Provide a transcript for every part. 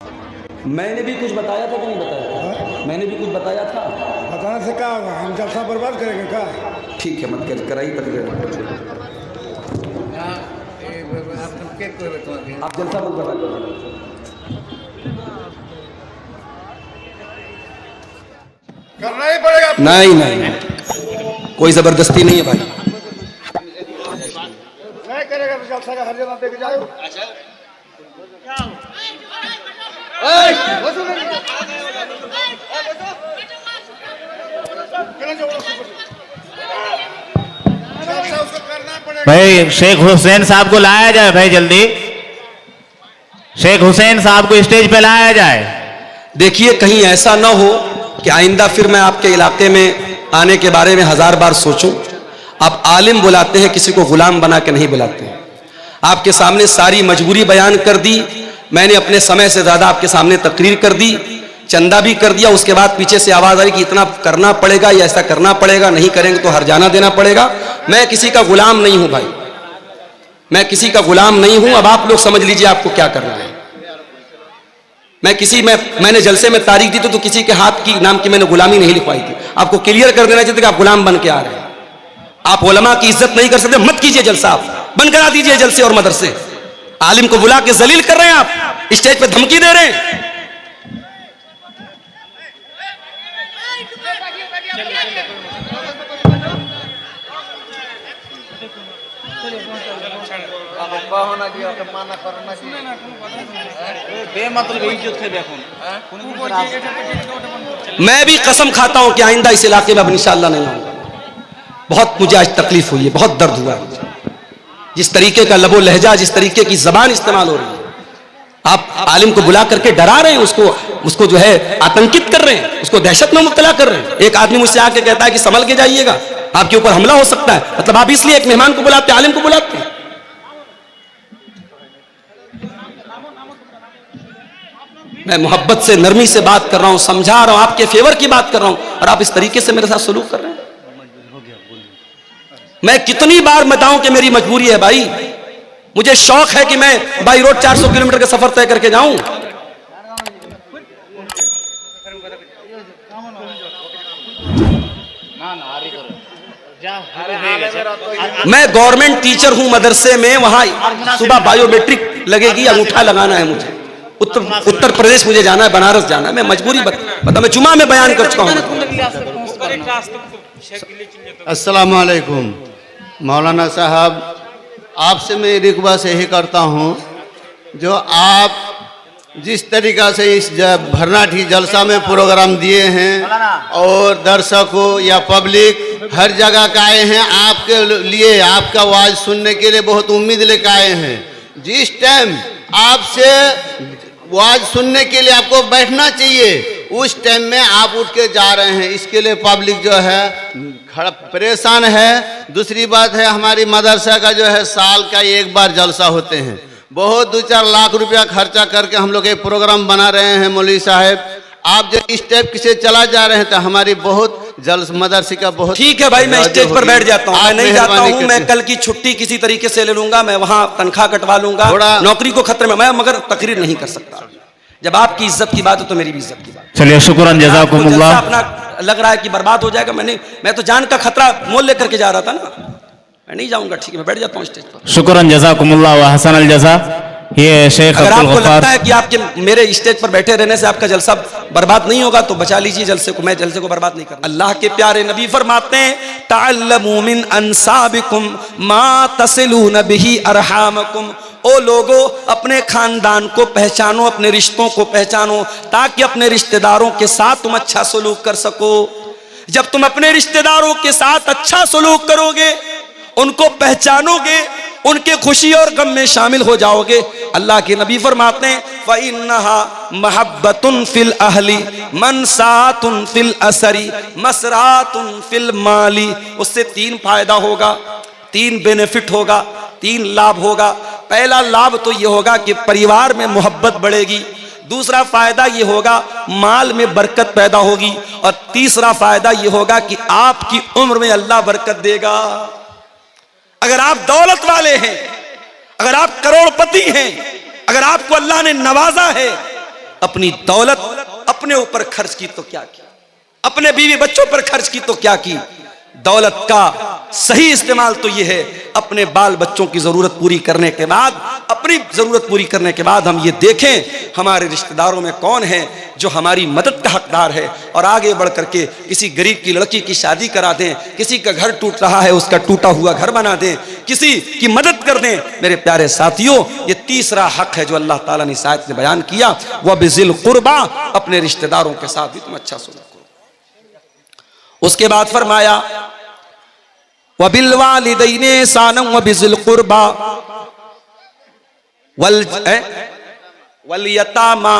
मैंने भी कुछ बताया था कि नहीं बताया था? मैंने भी कुछ बताया था। बताने से क्या होगा? हम जलसा बर्बाद करेंगे क्या? ठीक है, मत कर कराइए आप जलसा मत बर्बाद करिए। करना ही पड़ेगा। नहीं, कोई जबरदस्ती नहीं है भाई। नहीं करेगा तो जलसा का हर जगह देके जाओ। भाई शेख हुसैन साहब को लाया जाए, भाई जल्दी शेख हुसैन साहब को स्टेज पे लाया जाए। देखिए, कहीं ऐसा ना हो कि आइंदा फिर मैं आपके इलाके में आने के बारे में 1000 बार सोचूं। आप आलिम बुलाते हैं, किसी को गुलाम बना के नहीं बुलाते हैं। आपके सामने सारी मजबूरी बयान कर दी मैंने, अपने समय से ज्यादा आपके सामने तकरीर कर दी, चंदा भी कर दिया। उसके बाद पीछे से आवाज आई कि इतना करना पड़ेगा या ऐसा करना पड़ेगा, नहीं करेंगे तो हरजाना देना पड़ेगा। मैं किसी का गुलाम नहीं हूं भाई, मैं किसी का गुलाम नहीं हूं। अब आप लोग समझ लीजिए आपको क्या करना है। मैंने जलसे में तारीख दी तो किसी के हाथ की नाम की मैंने गुलामी नहीं लिखवाई थी। आपको क्लियर कर देना चाहिए कि आप गुलाम बन के आ रहे हैं। आप उलमा की इज्जत नहीं कर सकते, मत कीजिए जलसा, आप बंद करा दीजिए जलसे और मदरसे। आलिम को बुला के जलील कर रहे हैं आप, स्टेज पे धमकी दे रहे हैं। मैं भी कसम खाता हूं कि आइंदा इस इलाके में अब इंशाअल्लाह नहीं आऊंगा। बहुत मुझे आज तकलीफ हुई है, बहुत दर्द हुआ है। जिस तरीके का लबो लहजा, जिस तरीके की जबान इस्तेमाल हो रही है, आप आलिम को बुला करके डरा रहे हैं, उसको जो है आतंकित कर रहे हैं, उसको दहशत में मुब्तला कर रहे हैं। एक आदमी मुझसे आके कहता है कि संभल के जाइएगा, आपके ऊपर हमला हो सकता है। मतलब आप इसलिए एक मेहमान को बुलाते, आलिम को बुलाते हैं। मैं मोहब्बत से, नरमी से बात कर रहा हूं, समझा रहा हूं, आपके फेवर की बात कर रहा हूं, और आप इस तरीके से मेरे साथ सलूक कर रहे हैं। मैं कितनी बार बताऊं कि मेरी मजबूरी है भाई। मुझे शौक है कि मैं बाई रोड 400 किलोमीटर का सफर तय करके जाऊं। मैं गवर्नमेंट टीचर हूं मदरसे में, वहां सुबह बायोमेट्रिक लगेगी, अंगूठा लगाना है मुझे। उत्तर प्रदेश मुझे जाना है, बनारस जाना है। मैं मजबूरी बता, मैं जुमा में बयान कर चुका हूं। अस्सलाम वालेकुम मौलाना साहब, आपसे मैं रिक्वेस्ट यही करता हूं, जो आप जिस तरीक़ा से इस भरनाठी जलसा में प्रोग्राम दिए हैं और दर्शकों या पब्लिक हर जगह का आए हैं, आपके लिए, आपका आवाज़ सुनने के लिए बहुत उम्मीद लेकर आए हैं। जिस टाइम आपसे आवाज़ सुनने के लिए आपको बैठना चाहिए, उस टाइम में आप उठ के जा रहे हैं। इसके लिए पब्लिक जो है खड़ा परेशान है। दूसरी बात है, हमारी मदरसा का जो है साल का एक बार जलसा होते हैं। बहुत 2-4 लाख रुपया खर्चा करके हम लोग एक प्रोग्राम बना रहे हैं। मौलवी साहब, आप जो स्टेप से चला जा रहे हैं तो हमारी बहुत मदरसे का बहुत ठीक है भाई, मैं स्टेज पर बैठ जाता हूँ, मैं नहीं जाता हूँ। मैं कल की छुट्टी किसी तरीके से ले लूंगा, मैं वहां तनख्वाह कटवा लूंगा, नौकरी को खतरे में, मैं मगर तकरीर नहीं कर सकता। जब आपकी इज्जत की बात हो तो मेरी भी इज्जत की बात। चलिए, शुक्रान जज़ाकुमुल्लाह। अपना लग रहा है कि बर्बाद हो जाएगा, मैं तो जान का खतरा मोल लेकर के जा रहा था ना। मैं नहीं जाऊंगा, ठीक है, मैं बैठ जाता हूँ स्टेज पर। शुक्रान जज़ाकुमुल्लाह व हसन अल जज़ा। ये शेख अगर आपको लगता है कि आपके मेरे स्टेज पर बैठे रहने से आपका जलसा बर्बाद नहीं होगा तो बचा लीजिए जलसे को, मैं जलसे को बर्बाद नहीं करता। अल्लाह के प्यारे नबी फरमाते हैं, तअल्लमू मिन अंसाबिकुम मा तसिलून बिही अरहामकुम। ओ लोगो, अपने खानदान को पहचानो, अपने रिश्तों को पहचानो, ताकि अपने रिश्तेदारों के साथ तुम अच्छा सलूक कर सको। जब तुम अपने रिश्तेदारों के साथ अच्छा सलूक करोगे, उनको पहचानोगे, उनके खुशी और गम में शामिल हो जाओगे, अल्लाह के नबी फरमाते हैं, फ़इन्नहा महब्बतुन फिल अहली मनसातुन फिल असरी मसरातुन फिल माली। उससे 3 फायदा होगा, 3 बेनिफिट होगा, 3 लाभ होगा। पहला लाभ तो ये होगा कि परिवार में मोहब्बत बढ़ेगी। दूसरा फायदा ये होगा माल में बरकत पैदा होगी। और तीसरा फायदा ये होगा कि आपकी उम्र में अल्लाह बरकत देगा। अगर आप दौलत वाले हैं, अगर आप करोड़पति हैं, अगर आपको अल्लाह ने नवाजा है, अपनी दौलत अपने ऊपर खर्च की तो क्या की, अपने बीवी बच्चों पर खर्च की तो क्या की। दौलत का सही इस्तेमाल तो यह है, अपने बाल बच्चों की जरूरत पूरी करने के बाद, अपनी जरूरत पूरी करने के बाद हम ये देखें हमारे रिश्तेदारों में कौन है जो हमारी मदद का हकदार है, और आगे बढ़ करके किसी गरीब की लड़की की शादी करा दें, किसी का घर टूट रहा है उसका टूटा हुआ घर बना दें, किसी की मदद कर दें। मेरे प्यारे साथियों, ये तीसरा हक है जो अल्लाह ताला ने इस आयत में बयान किया, वह बिज़िल कुर्बा, अपने रिश्तेदारों के साथ भी तुम अच्छा सुलूक करो। उसके बाद फरमाया वबिल वालिदैनि ihsanan व बिज़िल कुर्बा वल यतामा,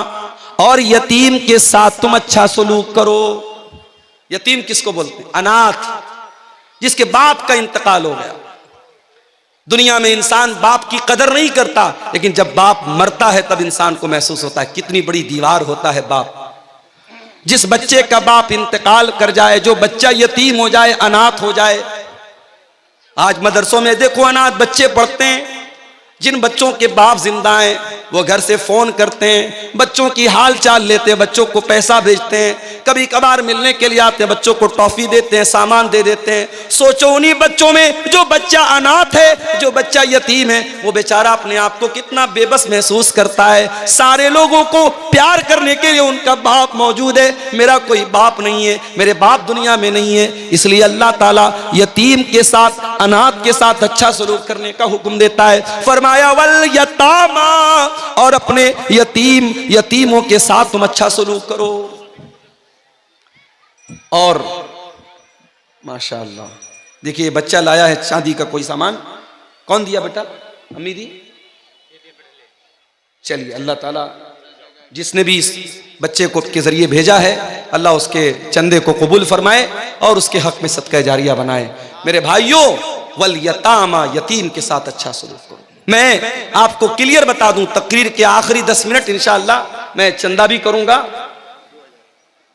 और यतीम के साथ तुम अच्छा सलूक करो। यतीम किसको बोलते हैं? अनाथ, जिसके बाप का इंतकाल हो गया। दुनिया में इंसान बाप की कदर नहीं करता, लेकिन जब बाप मरता है तब इंसान को महसूस होता है कितनी बड़ी दीवार होता है बाप। जिस बच्चे का बाप इंतकाल कर जाए, जो बच्चा यतीम हो जाए, अनाथ हो जाए, आज मदरसों में देखो अनाथ बच्चे पढ़ते हैं। जिन बच्चों के बाप जिंदा हैं वो घर से फोन करते हैं, बच्चों की हाल चाल लेते हैं, बच्चों को पैसा भेजते हैं, कभी कभार मिलने के लिए आते हैं, बच्चों को टॉफी देते हैं, सामान दे देते हैं। सोचो उन्हीं बच्चों में जो बच्चा अनाथ है, जो बच्चा यतीम है, वो बेचारा अपने आप को कितना बेबस महसूस करता है। सारे लोगों को प्यार करने के लिए उनका बाप मौजूद है, मेरा कोई बाप नहीं है, मेरे बाप दुनिया में नहीं है। इसलिए अल्लाह ताला यतीम के साथ, अनाथ के साथ अच्छा सलूक करने का हुक्म देता है। फरमाया वल यतामा, और अपने यतीमों के साथ तुम अच्छा सलूक करो। और माशाअल्लाह देखिए, बच्चा लाया है चांदी का कोई सामान, कौन दिया बेटा? अम्मी दी। चलिए, अल्लाह ताला जिसने भी इस बच्चे को के जरिए भेजा है, अल्लाह उसके चंदे को कबूल फरमाए और उसके हक में सदका जारिया बनाए। मेरे भाइयों, वल यतामा, यतीम के साथ अच्छा सलूक करो। मैं आपको क्लियर बता दूं, तकरीर के आखिरी 10 मिनट इंशाअल्लाह मैं चंदा भी करूंगा।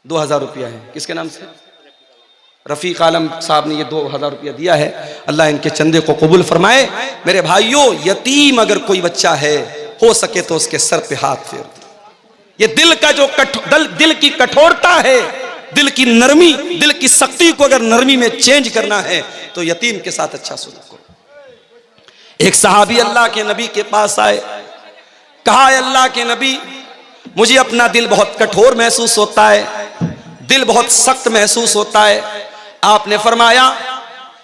2000 रुपया है, किसके नाम से? रफीक आलम साहब ने ये 2000 रुपया दिया है, अल्लाह इनके चंदे को कबूल फरमाए। मेरे भाइयों, यतीम अगर कोई बच्चा है, हो सके तो उसके सर पे हाथ फेर दो। ये दिल का जो दिल की कठोरता है, दिल की नरमी, दिल की सख्ती को अगर नरमी में चेंज करना है तो यतीम के साथ अच्छा सलूक करो। एक सहाबी अल्लाह के नबी के पास आए, कहा अल्लाह के नबी, मुझे अपना दिल बहुत कठोर महसूस होता है, दिल बहुत सख्त महसूस होता है। आपने फरमाया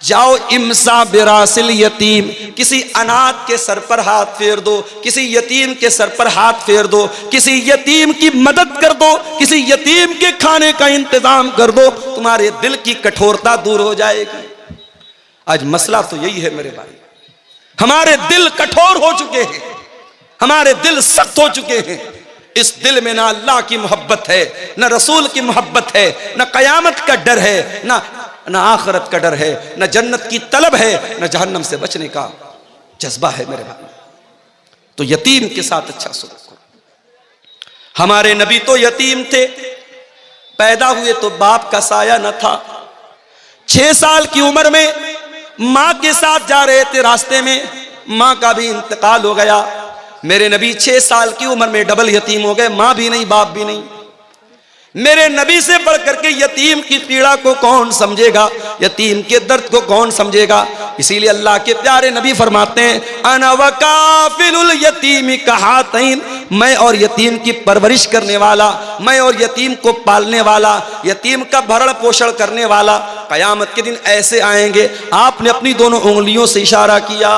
जाओ इमसा बिरासिल यतीम, किसी अनाथ के सर पर हाथ फेर दो, किसी यतीम के सर पर हाथ फेर दो, किसी यतीम की मदद कर दो, किसी यतीम के खाने का इंतजाम कर दो, तुम्हारे दिल की कठोरता दूर हो जाएगी। आज मसला तो यही है मेरे भाई, हमारे दिल कठोर हो चुके हैं, हमारे दिल सख्त हो चुके हैं। इस दिल में ना अल्लाह की मोहब्बत है, ना रसूल की मोहब्बत है, ना कयामत का डर है, ना आखिरत का डर है, ना जन्नत की तलब है, ना जहन्नम से बचने का जज्बा है मेरे भाई। तो यतीम के साथ अच्छा सलूक करो। हमारे नबी तो यतीम थे, पैदा हुए तो बाप का साया न था। 6 साल की उम्र में मां के साथ जा रहे थे, रास्ते में मां का भी इंतकाल हो गया। मेरे नबी 6 साल की उम्र में डबल यतीम हो गए, मां भी नहीं बाप भी नहीं। मेरे नबी से बढ़कर के यतीम की पीड़ा को कौन समझेगा, यतीम के दर्द को कौन समझेगा। इसीलिए अल्लाह के प्यारे नबी फरमाते हैं अना वकाफिलुल यतीम कहातैन, मैं और यतीम की परवरिश करने वाला, मैं और यतीम को पालने वाला, यतीम का भरण पोषण करने वाला। कयामत के दिन ऐसे आएंगे। आपने अपनी दोनों उंगलियों से इशारा किया।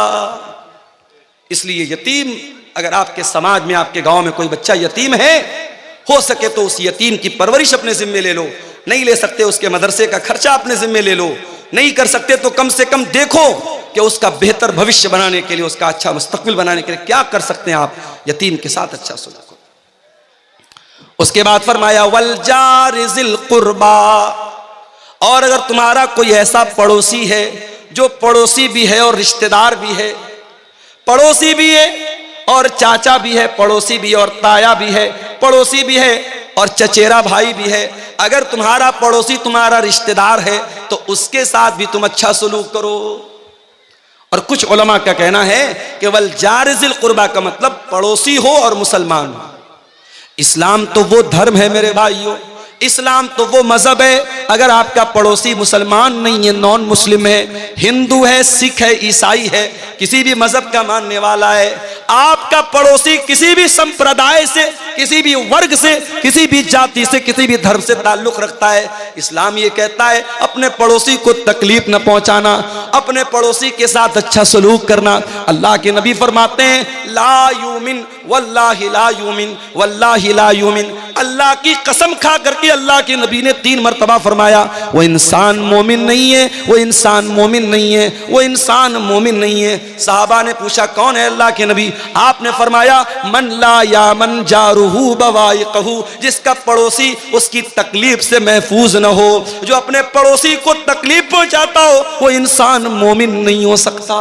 इसलिए यतीम, अगर आपके समाज में, आपके गांव में कोई बच्चा यतीम है, हो सके तो उस यतीम की परवरिश अपने जिम्मे ले लो। नहीं ले सकते उसके मदरसे का खर्चा अपने जिम्मे ले लो। नहीं कर सकते तो कम से कम देखो कि उसका बेहतर भविष्य बनाने के लिए, उसका अच्छा मुस्तकबिल बनाने के लिए क्या कर सकते हैं आप। यतीम के साथ अच्छा सलूक करो। उसके बाद फरमाया वल जार ज़िल कुर्बा, और अगर तुम्हारा कोई ऐसा पड़ोसी है जो पड़ोसी भी है और रिश्तेदार भी है, पड़ोसी भी है और चाचा भी है, पड़ोसी भी और ताया भी है, पड़ोसी भी है और चचेरा भाई भी है, अगर तुम्हारा पड़ोसी तुम्हारा रिश्तेदार है तो उसके साथ भी तुम अच्छा सलूक करो। और कुछ उलमा का कहना है कि वल जार ज़िल कुर्बा का मतलब पड़ोसी हो और मुसलमान हो। इस्लाम तो वो धर्म है मेरे भाइयों, इस्लाम तो वो मजहब है, अगर आपका पड़ोसी मुसलमान नहीं है, नॉन मुस्लिम है, हिंदू है, सिख है, ईसाई है, किसी भी मजहब का मानने वाला है, आपका पड़ोसी किसी भी संप्रदाय से, किसी भी वर्ग से, किसी भी जाति से, किसी भी धर्म से ताल्लुक रखता है, इस्लाम ये कहता है अपने पड़ोसी को तकलीफ न पहुंचाना, अपने पड़ोसी के साथ अच्छा सलूक करना। अल्लाह के नबी फरमाते हैं ला यूमिन वल्लाहि ला यूमिन वल्लाहि ला यूमिन, अल्लाह की कसम खा करके अल्लाह के नबी ने 3 मरतबा फरमाया वो इंसान मोमिन नहीं है, वो इंसान मोमिन नहीं है, वो इंसान मोमिन नहीं है। साहबा ने पूछा कौन है अल्लाह के नबी? आपने फरमाया मन ला यामन जारुहु बवाइकहु, जिसका पड़ोसी उसकी तकलीफ से महफूज न हो, जो अपने पड़ोसी को तकलीफ पहुंचाता हो, वो इंसान मोमिन नहीं हो सकता।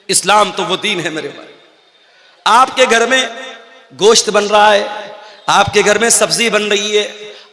इस्लाम तो वो दीन है मेरे भाई। आपके घर में गोश्त बन रहा है, आपके घर में सब्जी बन रही है,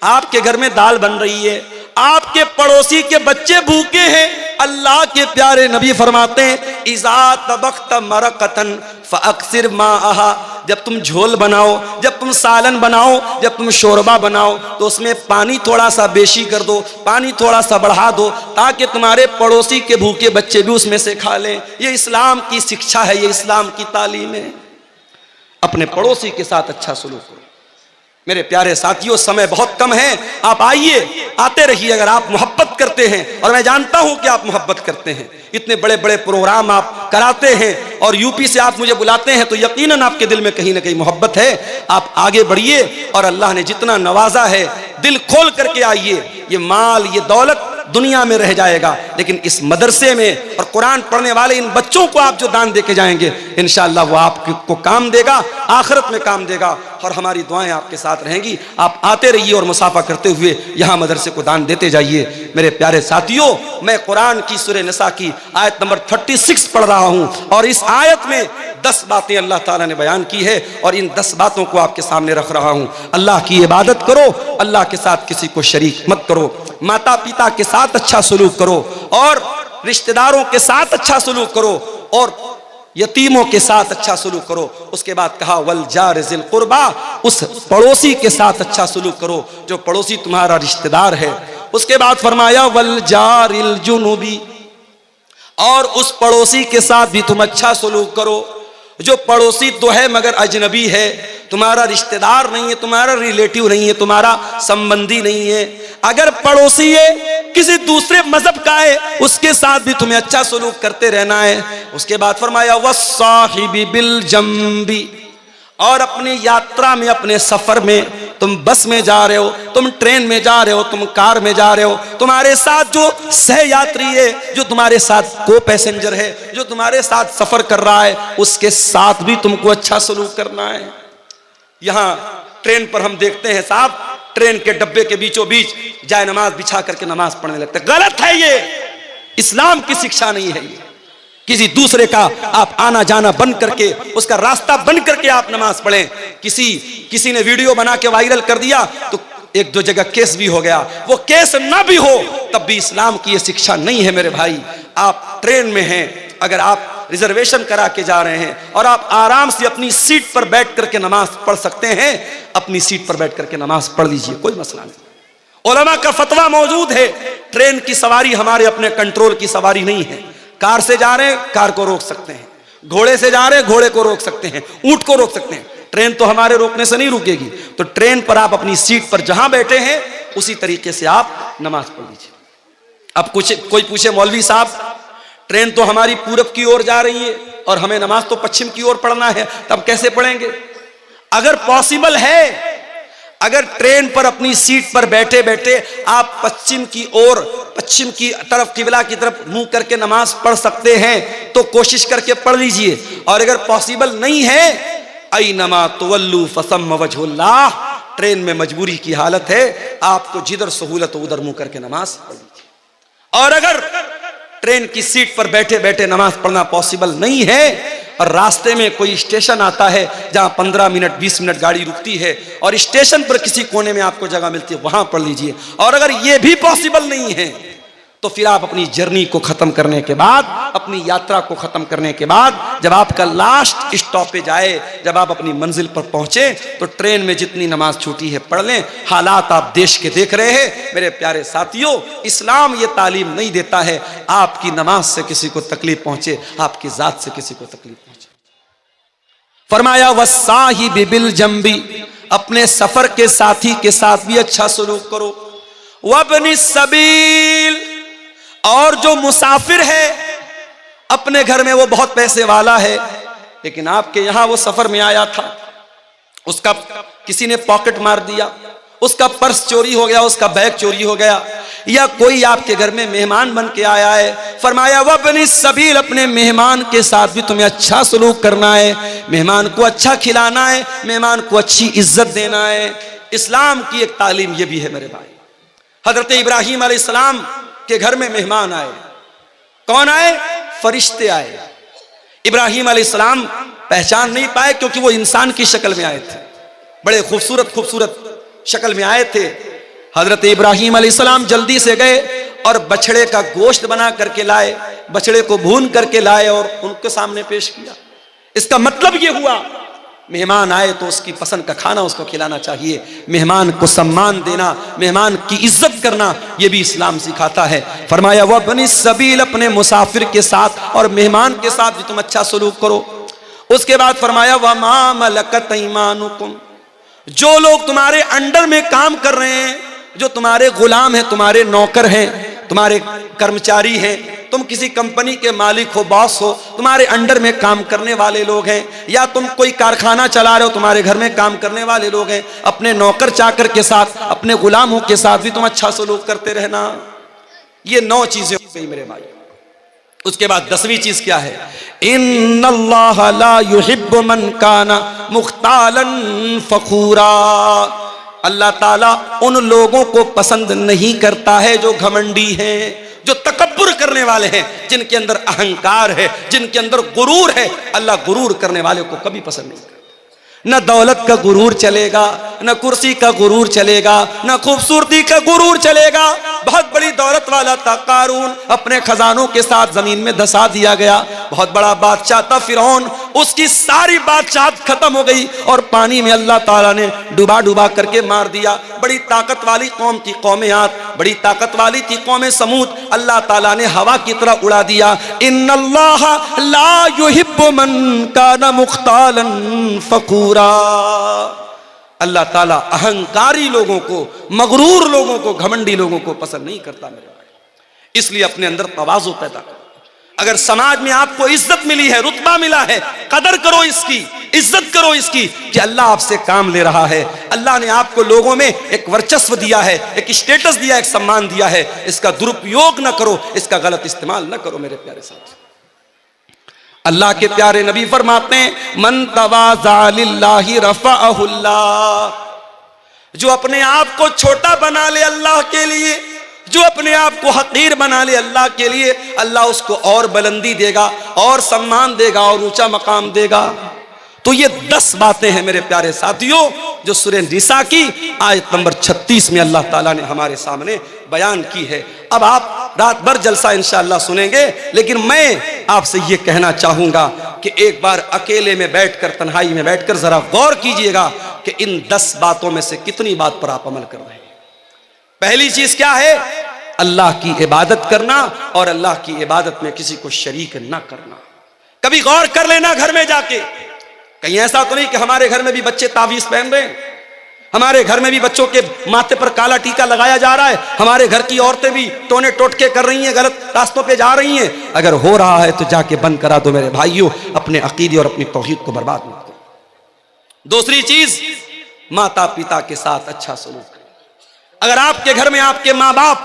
आपके घर में दाल बन रही है, आपके पड़ोसी के बच्चे भूखे हैं, अल्लाह के प्यारे नबी फरमाते हैं इज़ा तबख्त मरकतन फअक्सिर माअहा, जब तुम झोल बनाओ, जब तुम सालन बनाओ, जब तुम शोरबा बनाओ तो उसमें पानी थोड़ा सा बेशी कर दो, पानी थोड़ा सा बढ़ा दो, ताकि तुम्हारे पड़ोसी के भूखे बच्चे भी उसमें से खा लें। ये इस्लाम की शिक्षा है, ये इस्लाम की तालीम है। अपने पड़ोसी के साथ अच्छा सलूक करो। मेरे प्यारे साथियों, समय बहुत कम है, आप आइए, आते रहिए अगर आप मोहब्बत करते हैं, और मैं जानता हूं कि आप मोहब्बत करते हैं। इतने बड़े बड़े प्रोग्राम आप कराते हैं और यूपी से आप मुझे बुलाते हैं, तो यकीनन आपके दिल में कहीं ना कहीं मोहब्बत है। आप आगे बढ़िए और अल्लाह ने जितना नवाजा है दिल खोल करके आइए। ये माल, ये दौलत दुनिया में रह जाएगा, लेकिन इस मदरसे में और कुरान पढ़ने वाले इन बच्चों को आप जो दान देके जाएंगे इंशाअल्लाह वो आपको काम देगा, आखिरत में काम देगा, और हमारी दुआएं आपके साथ रहेंगी। आप आते रहिए और मुसाफा करते हुए यहाँ मदरसे को दान देते जाइए। मेरे प्यारे साथियों, मैं कुरान की सूरह निसा की आयत नंबर 36 पढ़ रहा हूँ, और इस आयत में 10 बातें अल्लाह ताला ने बयान की है, और इन 10 बातों को आपके सामने रख रहा हूँ। अल्लाह की इबादत करो, अल्लाह के साथ किसी को शरीक मत करो, माता पिता के साथ अच्छा सलूक करो, और रिश्तेदारों के साथ अच्छा सलूक करो, और यतीमों के साथ अच्छा सलूक करो। उसके बाद कहा वल जार ज़िल कुर्बा, उस पड़ोसी के साथ अच्छा सलूक करो जो पड़ोसी तुम्हारा रिश्तेदार है। उसके बाद फरमाया वल जारिल जुनुबी, और उस पड़ोसी के साथ भी तुम अच्छा सलूक करो जो पड़ोसी तो है मगर अजनबी है, तुम्हारा रिश्तेदार नहीं है, तुम्हारा रिलेटिव नहीं है, तुम्हारा संबंधी नहीं है। अगर पड़ोसी है किसी दूसरे मजहब का है, उसके साथ भी तुम्हें अच्छा सलूक करते रहना है। उसके बाद फरमाया वस्साहिबी बिल जंबी, और अपनी यात्रा में, अपने सफर में, तुम बस में जा रहे हो, तुम ट्रेन में जा रहे हो, तुम कार में जा रहे हो, तुम्हारे साथ जो सह यात्री है, जो तुम्हारे साथ को पैसेंजर है, जो तुम्हारे साथ सफर कर रहा है, उसके साथ भी तुमको अच्छा सलूक करना है। यहाँ ट्रेन पर हम देखते हैं साहब, ट्रेन के डब्बे के बीचों बीच जाए नमाज बिछा करके नमाज पढ़ने लगते। गलत है, ये इस्लाम की शिक्षा नहीं है। ये किसी दूसरे का आप आना जाना बंद करके, उसका रास्ता बंद करके आप नमाज पढ़ें। किसी ने वीडियो बना के वायरल कर दिया तो 1-2 जगह केस भी हो गया, वो केस ना भी हो तब भी इस्लाम की ये शिक्षा नहीं है। मेरे भाई, आप ट्रेन में हैं, अगर आप रिजर्वेशन करा के जा रहे हैं और आप आराम से अपनी सीट पर बैठ करके नमाज पढ़ सकते हैं, अपनी सीट पर बैठ करके नमाज पढ़ लीजिए, कोई मसला नहीं। उलमा का फतवा मौजूद है, ट्रेन की सवारी हमारे अपने कंट्रोल की सवारी नहीं है। कार से जा रहे हैं, कार को रोक सकते हैं, घोड़े से जा रहे हैं, घोड़े को रोक सकते हैं, ऊंट को रोक सकते हैं, ट्रेन तो हमारे रोकने से नहीं रुकेगी। तो ट्रेन पर आप अपनी सीट पर जहां बैठे हैं उसी तरीके से आप नमाज पढ़ लीजिए। अब कोई पूछे मौलवी साहब ट्रेन तो हमारी पूरब की ओर जा रही है और हमें नमाज तो पश्चिम की ओर पढ़ना है, तब कैसे पढ़ेंगे? अगर पॉसिबल है, अगर ट्रेन पर अपनी सीट पर बैठे बैठे आप पश्चिम की तरफ, किबला की तरफ मुंह करके नमाज पढ़ सकते हैं तो कोशिश करके पढ़ लीजिए। और अगर पॉसिबल नहीं है, ऐनमा तुवल्लू फसम्म वजहुल्लाह, ट्रेन में मजबूरी की हालत है, आपको जिधर सहूलत हो उधर मुंह करके नमाज पढ़ लीजिए। और अगर ट्रेन की सीट पर बैठे बैठे नमाज पढ़ना पॉसिबल नहीं है और रास्ते में कोई स्टेशन आता है जहां 15 मिनट 20 मिनट गाड़ी रुकती है और स्टेशन पर किसी कोने में आपको जगह मिलती है, वहां पढ़ लीजिए। और अगर यह भी पॉसिबल नहीं है तो फिर आप अपनी जर्नी को खत्म करने के बाद, अपनी यात्रा को खत्म करने के बाद, जब आपका लास्ट स्टॉपेज आए, जब आप अपनी मंजिल पर पहुंचे, तो ट्रेन में जितनी नमाज छूटी है पढ़ लें। हालात आप देश के देख रहे हैं मेरे प्यारे साथियों। इस्लाम ये तालीम नहीं देता है आपकी नमाज से किसी को तकलीफ पहुंचे, आपकी जात से किसी को तकलीफ पहुंचे। फरमाया वस्साहिबि बिल जंबी, अपने सफर के साथी के साथ भी अच्छा सलूक करो। वब्नि सबील, और जो मुसाफिर है अपने घर में वो बहुत पैसे वाला है, लेकिन आपके यहां वो सफर में आया था, उसका किसी ने पॉकेट मार दिया, उसका पर्स चोरी हो गया, उसका बैग चोरी हो गया, या कोई आपके घर में मेहमान बन के आया है। फरमाया वब्नि सबील, अपने मेहमान के साथ भी तुम्हें अच्छा सलूक करना है, मेहमान को अच्छा खिलाना है, मेहमान को अच्छी इज्जत देना है। इस्लाम की एक तालीम यह भी है मेरे भाई। हजरत इब्राहीम अलैहिस्सलाम के घर में मेहमान आए। कौन आए? फरिश्ते आए। इब्राहीम अलैहिस्सलाम पहचान नहीं पाए क्योंकि वो इंसान की शक्ल में आए थे, बड़े खूबसूरत खूबसूरत शक्ल में आए थे। हजरत इब्राहीम अलैहिस्सलाम जल्दी से गए और बछड़े का गोश्त बना करके लाए, बछड़े को भून करके लाए और उनके सामने पेश किया। इसका मतलब ये हुआ मेहमान आए तो उसकी पसंद का खाना उसको खिलाना चाहिए, मेहमान को सम्मान देना, मेहमान की इज्जत करना, यह भी इस्लाम सिखाता है। फरमाया वब्नि सबील, अपने मुसाफिर के साथ और मेहमान के साथ भी तुम अच्छा सलूक करो। उसके बाद फरमाया वमा मलकत ऐमानुकुम, जो लोग तुम्हारे अंडर में काम कर रहे हैं, जो तुम्हारे गुलाम हैं, तुम्हारे नौकर हैं, तुम्हारे कर्मचारी हैं, तुम किसी कंपनी के मालिक हो, बॉस हो, तुम्हारे अंडर में काम करने वाले लोग हैं, या तुम कोई कारखाना चला रहे हो, तुम्हारे घर में काम करने वाले लोग हैं, अपने नौकर चाकर के साथ, अपने गुलामों के साथ भी तुम अच्छा सलूक करते रहना। ये 9 चीजें हो गई मेरे भाई। उसके बाद 10वीं चीज क्या है? इन्नल्लाह ला युहिब्बु मन काना मुख्तालन फखूरा, अल्लाह ताला उन लोगों को पसंद नहीं करता है जो घमंडी हैं, जो तकब्बुर करने वाले हैं, जिनके अंदर अहंकार है, जिनके अंदर गुरूर है। अल्लाह गुरूर करने वाले को कभी पसंद नहीं करता। न दौलत का गुरूर चलेगा, न कुर्सी का गुरूर चलेगा, न खूबसूरती का गुरूर चलेगा। बहुत बड़ी दौलत वाला था कारून, अपने खजानों के साथ जमीन में धसा दिया गया। बहुत बड़ा बादशाह था फिरौन, उसकी सारी बादशाहत खत्म हो गई और पानी में अल्लाह ताला ने डुबा डुबा करके मार दिया। बड़ी ताकत वाली कौम थी कौम आद, बड़ी ताकत वाली थी कौम समूद, अल्लाह ताला ने हवा की तरह उड़ा दिया। इन्नल्लाह ला युहिब्बु मन काना मुख्तालन फखूरा, अल्लाह ताला अहंकारी लोगों को, मगरूर लोगों को, घमंडी लोगों को पसंद नहीं करता मेरे भाई। इसलिए अपने अंदर तवाज़ु पैदा करो। अगर समाज में आपको इज्जत मिली है, रुतबा मिला है, कदर करो इसकी, इज्जत करो इसकी कि अल्लाह आपसे काम ले रहा है। अल्लाह ने आपको लोगों में एक वर्चस्व दिया है, एक स्टेटस दिया, एक सम्मान दिया है। इसका दुरुपयोग ना करो, इसका गलत इस्तेमाल ना करो मेरे प्यारे साथी। अल्लाह के प्यारे नबी फरमाते हैं मन तवाज़ा लिल्लाहि रफ़अहुल्लाह, जो अपने आप को छोटा बना ले अल्लाह के लिए, जो अपने आप को हकीर बना ले अल्लाह के लिए, अल्लाह उसको और बुलंदी देगा, और सम्मान देगा, और ऊंचा मकाम देगा। तो ये 10 बातें हैं मेरे प्यारे साथियों जो सूरह निसा की आयत नंबर 36 में अल्लाह ताला ने हमारे सामने बयान की है। अब आप रात भर जलसा इंशाअल्लाह सुनेंगे, लेकिन मैं आपसे ये कहना चाहूंगा कि एक बार अकेले में बैठकर, तन्हाई में बैठकर जरा गौर कीजिएगा कि इन 10 बातों में से कितनी बात पर आप अमल कर रहे हैं। पहली चीज क्या है? अल्लाह की इबादत करना, और अल्लाह की इबादत में किसी को शरीक ना करना। कभी गौर कर लेना घर में जाके, कहीं ऐसा तो नहीं कि हमारे घर में भी बच्चे तावीज पहन रहे हैं, हमारे घर में भी बच्चों के माथे पर काला टीका लगाया जा रहा है, हमारे घर की औरतें भी टोने टोटके कर रही हैं, गलत रास्तों पे जा रही हैं। अगर हो रहा है तो जाके बंद करा दो मेरे भाइयों, अपने अकीदे और अपनी तौहीद को बर्बाद मत करो। दूसरी चीज, माता पिता के साथ अच्छा सलूक करें। अगर आपके घर में आपके माँ बाप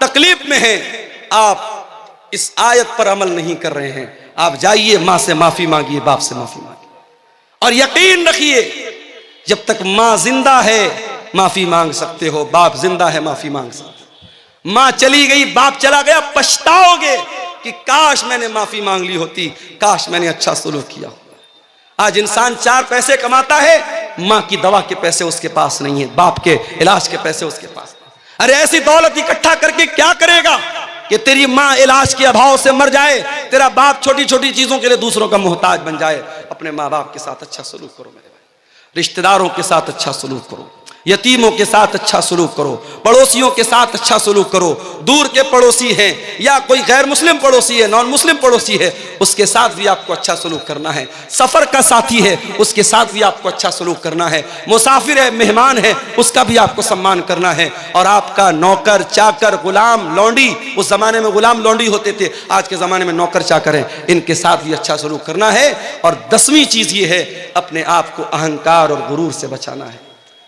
तकलीफ में हैं, आप इस आयत पर अमल नहीं कर रहे हैं, आप जाइए माँ से माफी मांगिए, बाप से माफी मांगिए, और यकीन रखिए जब तक माँ जिंदा है माफी मांग सकते हो, बाप जिंदा है माफी मांग सकते हो। माँ चली गई, बाप चला गया, पछताओगे कि काश मैंने माफी मांग ली होती, काश मैंने अच्छा सलूक किया। आज इंसान 4 पैसे कमाता है, माँ की दवा के पैसे उसके पास नहीं है, बाप के इलाज के पैसे उसके पास। अरे ऐसी दौलत इकट्ठा करके क्या करेगा? कि तेरी माँ इलाज के अभाव से मर जाए, तेरा बाप छोटी छोटी चीजों के लिए दूसरों का मोहताज बन जाए। अपने माँ बाप के साथ अच्छा सलूक करो मेरे भाई, रिश्तेदारों के साथ अच्छा सलूक करो, यतीमों के साथ अच्छा सलूक करो, पड़ोसियों के साथ अच्छा सलूक करो। दूर के पड़ोसी हैं या कोई गैर मुस्लिम पड़ोसी है, नॉन मुस्लिम पड़ोसी है, उसके साथ भी आपको अच्छा सलूक करना है। सफर का साथी है, उसके साथ भी आपको अच्छा सलूक करना है। मुसाफिर है, मेहमान है, उसका भी आपको सम्मान करना है। और आपका नौकर चाकर गुलाम लौंडी, उस जमाने में गुलाम लौंडी होते थे, आज के जमाने में नौकर चाकर हैं, इनके साथ भी अच्छा सलूक करना है। और 10वीं चीज ये है, अपने आप को अहंकार और गुरूर से बचाना है।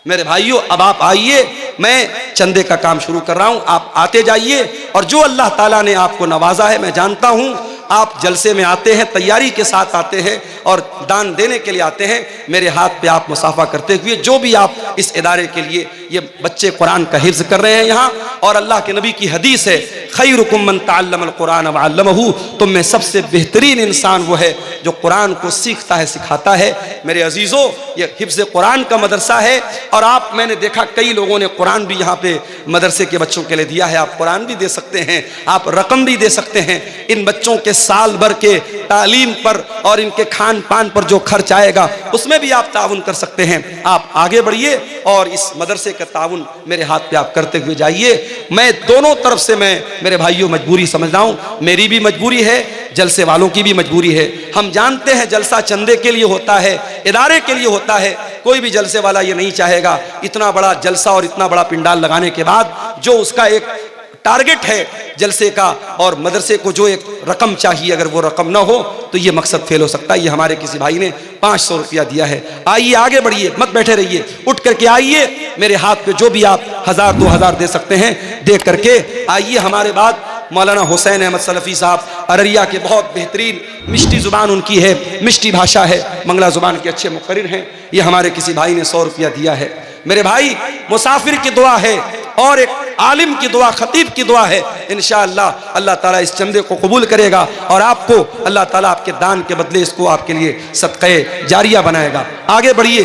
मेरे भाइयों, अब आप आइए, मैं चंदे का काम शुरू कर रहा हूं, आप आते जाइए। और जो अल्लाह ताला ने आपको नवाजा है, मैं जानता हूं आप जलसे में आते हैं, तैयारी के साथ आते हैं और दान देने के लिए आते हैं। मेरे हाथ पे आप मुसाफा करते हुए, जो भी आप इस इदारे के लिए, ये बच्चे कुरान का हिफ्ज कर रहे हैं यहाँ, और अल्लाह के नबी की हदीस है, खैरुकुम मन तअल्लमल कुरान व अल्लमहु, तुम में सबसे बेहतरीन इंसान वो है जो कुरान को सीखता है, सिखाता है। मेरे अजीज़ों, ये हिफ्ज कुरान का मदरसा है। और आप, मैंने देखा कई लोगों ने कुरान भी यहाँ पे मदरसे के बच्चों के लिए दिया है। आप कुरान भी दे सकते हैं, आप रकम भी दे सकते हैं। इन बच्चों के साल भर के तालीम पर और इनके खान पान पर जो खर्च आएगा, उसमें भी आप ताउन कर सकते हैं। आप आगे बढ़िए और इस मदरसे का ताउन मेरे हाथ पे आप करते हुए जाइए। मैं दोनों तरफ से, मैं मेरे भाइयों मजबूरी समझ रहा हूँ, मेरी भी मजबूरी है, जलसे वालों की भी मजबूरी है। हम जानते हैं जलसा चंदे के लिए होता है, इदारे के लिए होता है। कोई भी जलसे वाला ये नहीं चाहेगा इतना बड़ा जलसा और इतना बड़ा पिंडाल लगाने के बाद जो उसका एक टारगेट है जलसे का और मदरसे को जो एक रकम चाहिए, अगर वो रकम ना हो तो ये मकसद फेल हो सकता है। ये हमारे किसी भाई ने 500 रुपया दिया है। आइए आगे बढ़िए, मत बैठे रहिए, उठ करके आइए। मेरे हाथ पे जो भी आप 1000 2000 दे सकते हैं दे करके आइए। हमारे बाद मौलाना हुसैन अहमद सलफ़ी साहब अररिया के, बहुत बेहतरीन मिष्टी ज़ुबान उनकी है, मिष्टी भाषा है, मंगला ज़ुबान के अच्छे मुक़र्रिर हैं। ये हमारे किसी भाई ने 100 रुपया दिया है। मेरे भाई, मुसाफिर की दुआ है और एक आलिम की दुआ, खतीब की दुआ है। इंशाअल्लाह अल्लाह ताला इस चंदे को कबूल करेगा और आपको अल्लाह ताला आपके दान के बदले इसको आपके लिए सदक़े जारिया बनाएगा। आगे बढ़िए।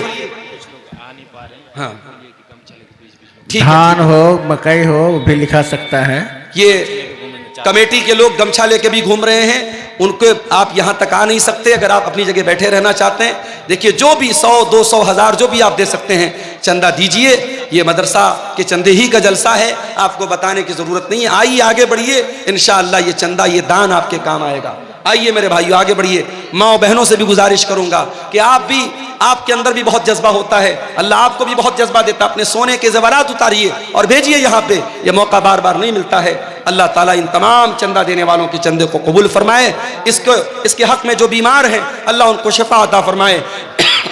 हाँ, ठीक है। धान हो, मकई हो, वो भी लिखा सकता है। ये कमेटी के लोग गमछा लेके भी घूम रहे हैं, उनको आप यहाँ तक आ नहीं सकते। अगर आप अपनी जगह बैठे रहना चाहते हैं, देखिए जो भी 100 200 1000 जो भी आप दे सकते हैं, चंदा दीजिए। ये मदरसा के चंदे ही का जलसा है, आपको बताने की ज़रूरत नहीं है। आइए आगे बढ़िए, इंशाअल्लाह ये चंदा, ये दान आपके काम आएगा। आइए मेरे भाइयों आगे बढ़िए। माँ बहनों से भी गुजारिश करूंगा कि आप भी, आपके अंदर भी बहुत जज्बा होता है, अल्लाह आपको भी बहुत जज्बा देता है। अपने सोने के ज़ेवरात उतारिए और भेजिए यहाँ पे, ये मौका बार बार नहीं मिलता है। अल्लाह ताला इन तमाम चंदा देने वालों के चंदे को कबूल फरमाए। इसके हक में जो बीमार हैं अल्लाह उनको शिफा अता फरमाए,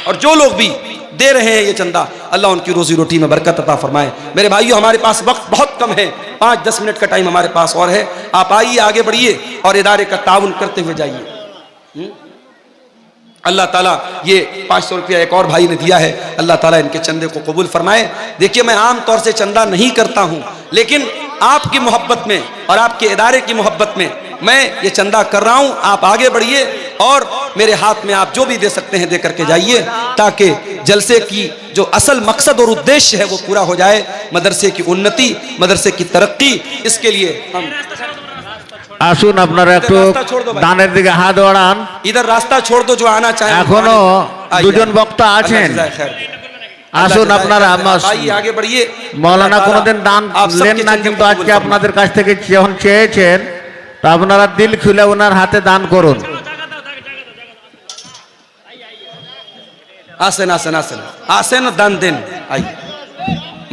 और जो लोग भी दे रहे हैं ये चंदा, अल्लाह उनकी रोजी रोटी में बरकत अता फरमाए। मेरे भाइयों, हमारे पास वक्त बहुत कम है, 5-10 मिनट का टाइम हमारे पास और है। आप आइए आगे बढ़िए और इदारे का ताउन करते हुए जाइए। अल्लाह ताला ये 500 रुपया एक और भाई ने दिया है, अल्लाह ताला इनके चंदे को कबूल फरमाए। देखिए, मैं आम तौर से चंदा नहीं करता हूँ, लेकिन आपकी मोहब्बत में और आपके इदारे की मोहब्बत में मैं ये चंदा कर रहा हूँ। आप आगे बढ़िए और मेरे हाथ में आप जो भी दे सकते हैं दे करके जाइए, ताकि जलसे की जो असल मकसद और उद्देश्य है वो पूरा हो जाए। मदरसे की उन्नति, मदरसे की तरक्की, इसके लिए हम আসুন আপনারা একটু দানের দিকে হাত বাড়ান। इधर रास्ता छोड़ दो जो आना चाहे। এখনো দুজন বক্তা আছেন, আসুন আপনারা। आइए आगे बढ़िए। মৌলানা কোনোদিন দান নেন না, কিন্তু আজকে আপনাদের কাছ থেকে যখন চেয়েছেন তো আপনারা দিল খুলে ওনার হাতে দান করুন। आसन आसन आसन आसन दान देन। आइए,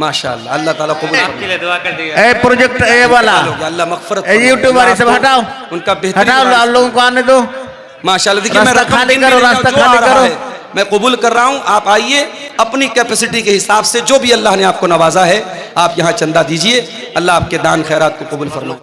माशाअल्लाह, अल्लाह ताला कबूल फरमाए। এই প্রজেক্ট এ वाला अल्लाह मगफरत এই यूट्यूबर सब हटाओ, उनका हटाओ, आप लोगों को आने दो। माशाअल्लाह। देखिए, मैं रास्ता खाली रकम करो, रास्ता खाली करो। मैं कबूल कर रहा हूँ। आप आइए, अपनी कैपेसिटी के हिसाब से जो भी अल्लाह ने आपको नवाजा है आप यहाँ चंदा दीजिए। अल्लाह आपके दान खैरात को कबूल फरमाए।